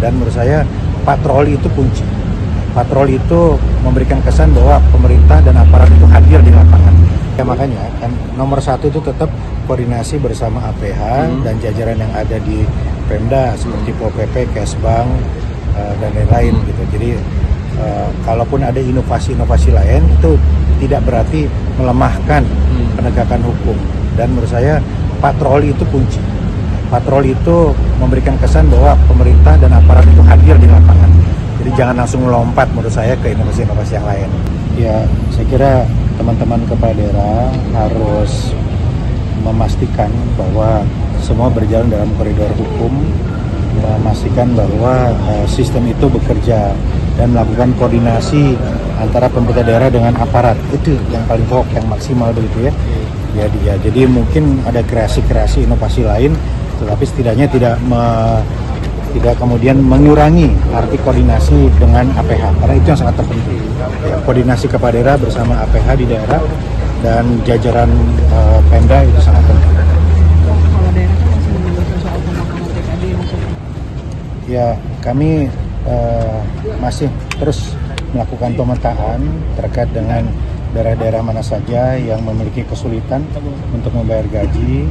Dan menurut saya patroli itu kunci. Patroli itu memberikan kesan bahwa pemerintah dan aparat itu hadir di lapangan. Ya makanya kan nomor satu itu tetap koordinasi bersama APH dan jajaran yang ada di Pemda seperti Pol PP, Kesbang dan lain-lain gitu. Jadi kalaupun ada inovasi-inovasi lain itu tidak berarti melemahkan penegakan hukum. Dan menurut saya patroli itu kunci. Patroli itu memberikan kesan bahwa pemerintah dan aparat itu hadir di lapangan. Jadi jangan langsung melompat menurut saya ke inovasi-inovasi yang lain. Ya, saya kira teman-teman kepala daerah harus memastikan bahwa semua berjalan dalam koridor hukum, memastikan bahwa sistem itu bekerja dan melakukan koordinasi antara pemerintah daerah dengan aparat. Itu yang paling pokok, yang maksimal begitu ya. Jadi mungkin ada kreasi-kreasi inovasi lain, tetapi setidaknya tidak kemudian mengurangi arti koordinasi dengan APH, karena itu yang sangat terpenting. Ya, koordinasi kepala daerah bersama APH di daerah dan jajaran Pemda itu sangat penting. Kepala daerah kan masih menunggu soal pemakaman TKD maksudnya. Ya, kami masih terus melakukan pemetaan terkait dengan daerah-daerah mana saja yang memiliki kesulitan untuk membayar gaji,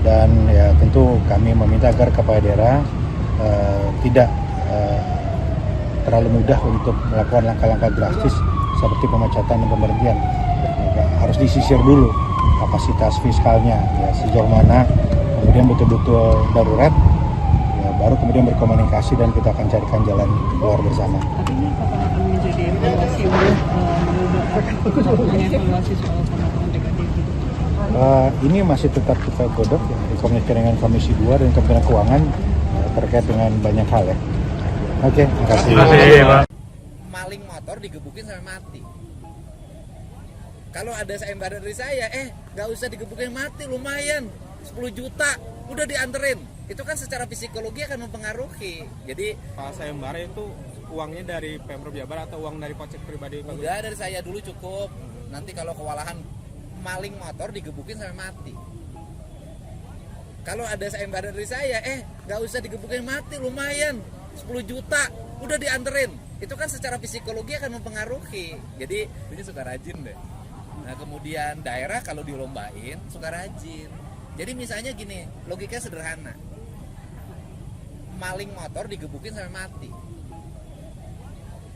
dan ya tentu kami meminta agar kepala daerah tidak terlalu mudah untuk melakukan langkah-langkah drastis seperti pemecatan dan pemberhentian. Harus disisir dulu kapasitas fiskalnya, ya sejauh mana kemudian betul-betul darurat, ya baru kemudian berkomunikasi dan kita akan carikan jalan keluar bersama. Tapi ini kapan akan menjadi evaluasi untuk evaluasi soal pemakaman TKD gitu? Ini masih tetap kita godok ya, dikomunikasikan dengan Komisi 2 dan Kementerian Keuangan terkait dengan banyak hal ya. Oke, terima kasih. Pak. Maling motor digebukin sampai mati. Kalau ada sayembara dari saya, nggak usah digebukin mati, lumayan 10 juta, udah dianterin. Itu kan secara psikologi akan mempengaruhi. Jadi Pak, sayembara itu uangnya dari Pemprov Jabar atau uang dari kocek pribadi? udah dari saya dulu cukup. Nanti kalau kewalahan maling motor digebukin sampai mati. Kalau ada sayembara dari saya, nggak usah digebukin mati, lumayan 10 juta, udah dianterin. Itu kan secara psikologi akan mempengaruhi. Jadi ini suka rajin deh. Nah kemudian daerah kalau dilombain suka rajin. Jadi misalnya gini, logikanya sederhana. Maling motor digebukin sampai mati.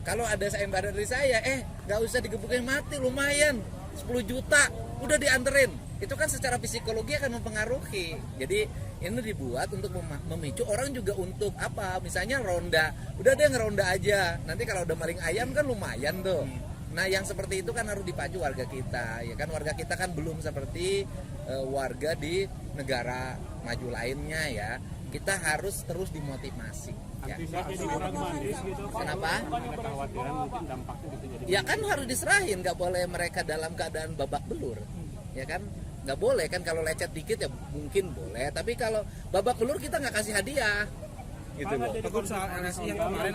Kalau ada sayembara dari saya, nggak usah digebukin mati, lumayan 10 juta, udah dianterin. Itu kan secara psikologi akan mempengaruhi. Jadi ini dibuat untuk memicu orang juga untuk apa? Misalnya ronda, udah deh ngeronda aja. Nanti kalau udah maling ayam kan lumayan tuh. Nah yang seperti itu kan harus dipacu warga kita. Ya kan warga kita kan belum seperti warga di negara maju lainnya ya. Kita harus terus dimotivasi. Ya. Kenapa? Ya kan harus diserahin, nggak boleh mereka dalam keadaan babak belur. Ya kan nggak boleh kan, kalau lecet dikit ya mungkin boleh, tapi kalau babak belur kita nggak kasih hadiah gitu loh. Soal LSI yang kemarin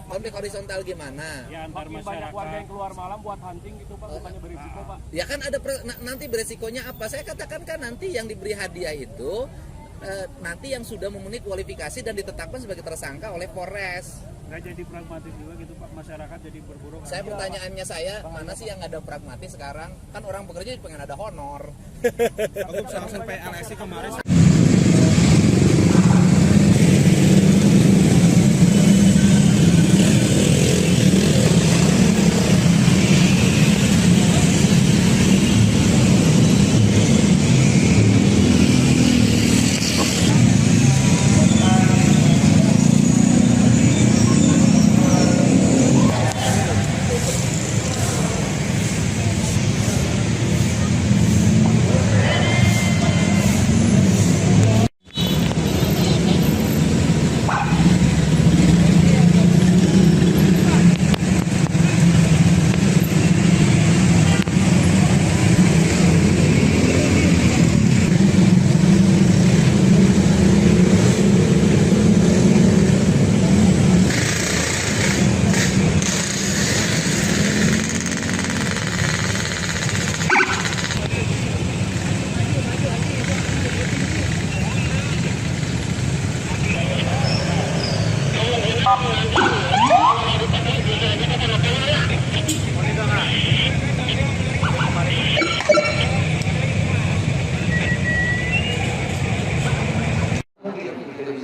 konflik horizontal gimana ya, antar masyarakat. Banyak warga yang keluar malam buat hunting gitu Pak, bukannya berisiko Pak. Ya kan ada nanti beresikonya apa, saya katakan kan nanti yang diberi hadiah itu nanti yang sudah memenuhi kualifikasi dan ditetapkan sebagai tersangka oleh Polres. Nggak jadi pragmatis juga gitu Pak, masyarakat jadi berburu. Saya pertanyaannya mana sih yang ada pragmatis sekarang? Kan orang bekerja pengen ada honor. Aku soal sampai LSI kemarin.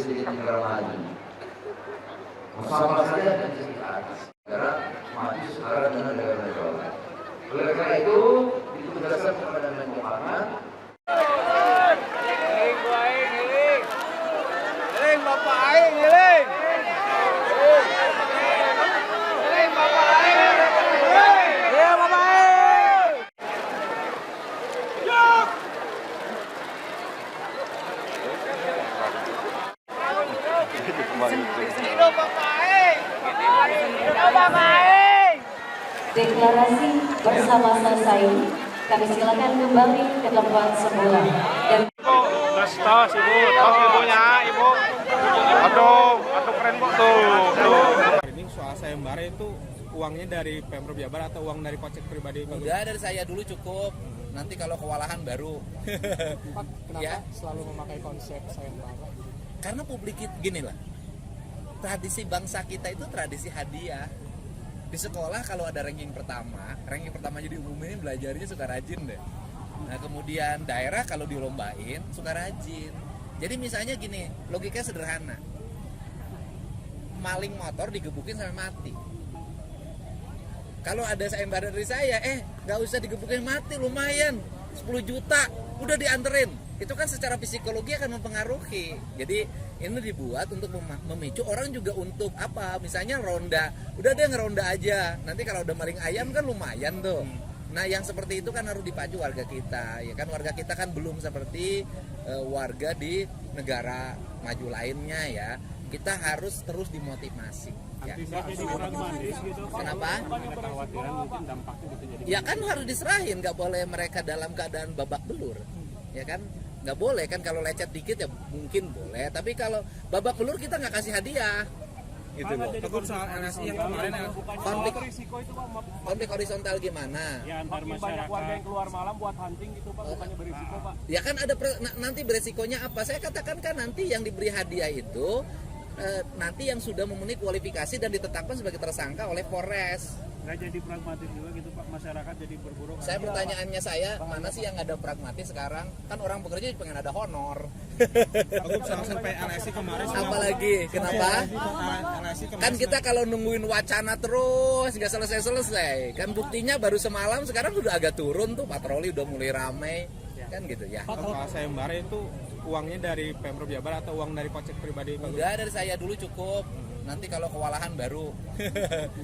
sedikit negara maju. Sama saja dan sekitar negara maju sekarang dengan negara-negara lain. Oleh karena itu ditugaskan kepada Menko Pangan. Deklarasi bersama selesai. Kami silakan kembali ke tempat semula. Dan Tos ibunya, ibu. Aduh keren kok tuh. Ini soal sayembara itu uangnya dari Pemprov Jabar atau uang dari kocek pribadi? Udah dari saya dulu cukup. Nanti kalau kewalahan baru. Pak, kenapa Ya. selalu memakai konsep sayembara? Karena publik itu gini lah. Tradisi bangsa kita itu tradisi hadiah. Di sekolah kalau ada ranking pertama jadi diumumin belajarnya suka rajin deh. Nah kemudian daerah kalau dilombain suka rajin. Jadi misalnya gini, logikanya sederhana. Maling motor digebukin sampai mati. Kalau ada sayembara dari saya, nggak usah digebukin mati, lumayan 10 juta, udah dianterin. Itu kan secara psikologi akan mempengaruhi. Jadi ini dibuat untuk memicu orang juga untuk apa? Misalnya ronda, udah deh ngeronda aja. Nanti kalau udah maling ayam kan lumayan tuh. Nah yang seperti itu kan harus dipacu warga kita, ya kan warga kita kan belum seperti warga di negara maju lainnya ya. Kita harus terus dimotivasi. Ya. Kenapa? Ya kan harus diserahin, nggak boleh mereka dalam keadaan babak belur, ya kan? Nggak boleh kan, kalau lecet dikit ya mungkin boleh, tapi kalau babak belur kita nggak kasih hadiah. Gitu loh. Takut soal LSI yang kemarin Konflik horizontal gimana? Ya antar masyarakat. Banyak warga yang keluar malam buat hunting gitu Pak, bukannya berisiko Pak. Ya kan ada nanti beresikonya apa? Saya katakan kan nanti yang diberi hadiah itu nanti yang sudah memenuhi kualifikasi dan ditetapkan sebagai tersangka oleh Polres. Nggak jadi pragmatis juga gitu Pak, masyarakat jadi berburu. Saya pertanyaannya mana sih yang ada pragmatis sekarang? Kan orang bekerja pengen ada honor. Aku sampai LSI kemarin. Apalagi kenapa? LSI kemarin. Kan kita kalau nungguin wacana terus nggak selesai-selesai. Kan buktinya baru semalam, sekarang udah agak turun tuh, patroli udah mulai ramai. Kan gitu ya. Soal sayembara itu uangnya dari Pemprov Jabar atau uang dari kocek pribadi? Udah dari saya dulu cukup. Nanti kalau kewalahan baru.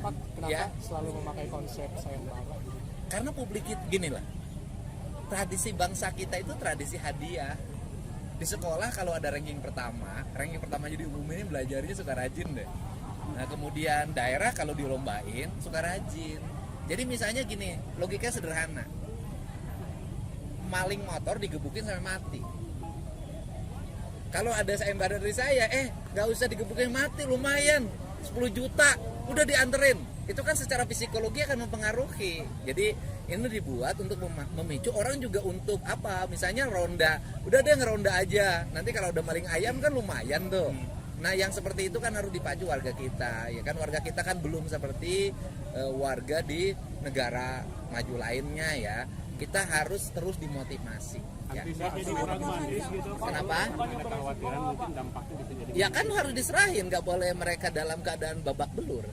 Pak, kenapa Ya. selalu memakai konsep sayembara? Karena publik itu gini lah. Tradisi bangsa kita itu tradisi hadiah. Di sekolah kalau ada ranking pertama jadi diumumin belajarnya suka rajin deh. Nah kemudian daerah kalau dilombain suka rajin. Jadi misalnya gini, logikanya sederhana. Maling motor digebukin sampai mati. Kalau ada sayembara dari saya, nggak usah digebukin mati, lumayan 10 juta, udah dianterin. Itu kan secara psikologi akan mempengaruhi. Jadi ini dibuat untuk memicu orang juga untuk apa? Misalnya ronda, udah deh ngeronda aja. Nanti kalau udah maling ayam kan lumayan tuh. Nah yang seperti itu kan harus dipacu warga kita, ya kan warga kita kan belum seperti warga di negara maju lainnya ya. Kita harus terus dimotivasi. Ya. Kenapa? Ya kan harus diserahin, nggak boleh mereka dalam keadaan babak belur,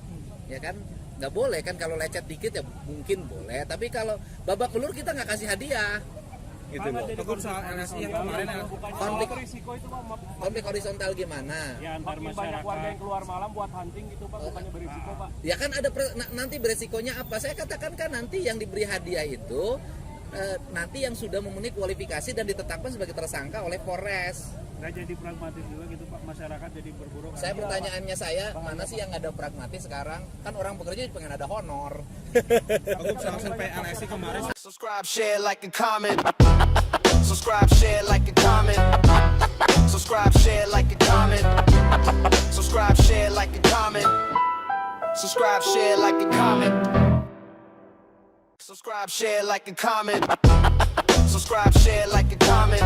ya kan? Nggak boleh kan, kalau lecet dikit ya mungkin boleh, tapi kalau babak belur kita nggak kasih hadiah. Gitu loh. Takut soal LSI yang kemarin. Konflik horizontal gimana? Ya antar masyarakat. Banyak warga yang keluar malam buat hunting gitu Pak, bukannya berisiko Pak. Ya kan ada nanti beresikonya apa? Saya katakan kan nanti yang diberi hadiah itu nanti yang sudah memenuhi kualifikasi dan ditetapkan sebagai tersangka oleh Polres. Nggak jadi pragmatis juga gitu Pak, masyarakat jadi berburu. Saya pertanyaannya mana sih yang ada pragmatis sekarang? Kan orang bekerja pengen ada honor. Aku sampai LSI kemarin. Subscribe, share, like, and comment. Subscribe, share, like, and comment. Subscribe, share, like, and comment. Subscribe, share, like, and comment. Subscribe, share, like, and comment. Subscribe, share, like, and comment. Subscribe, share, like, and comment.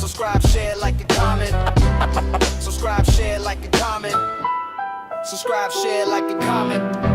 Subscribe, share, like, and comment. Subscribe, share, like, and comment. Subscribe, share, like, and comment.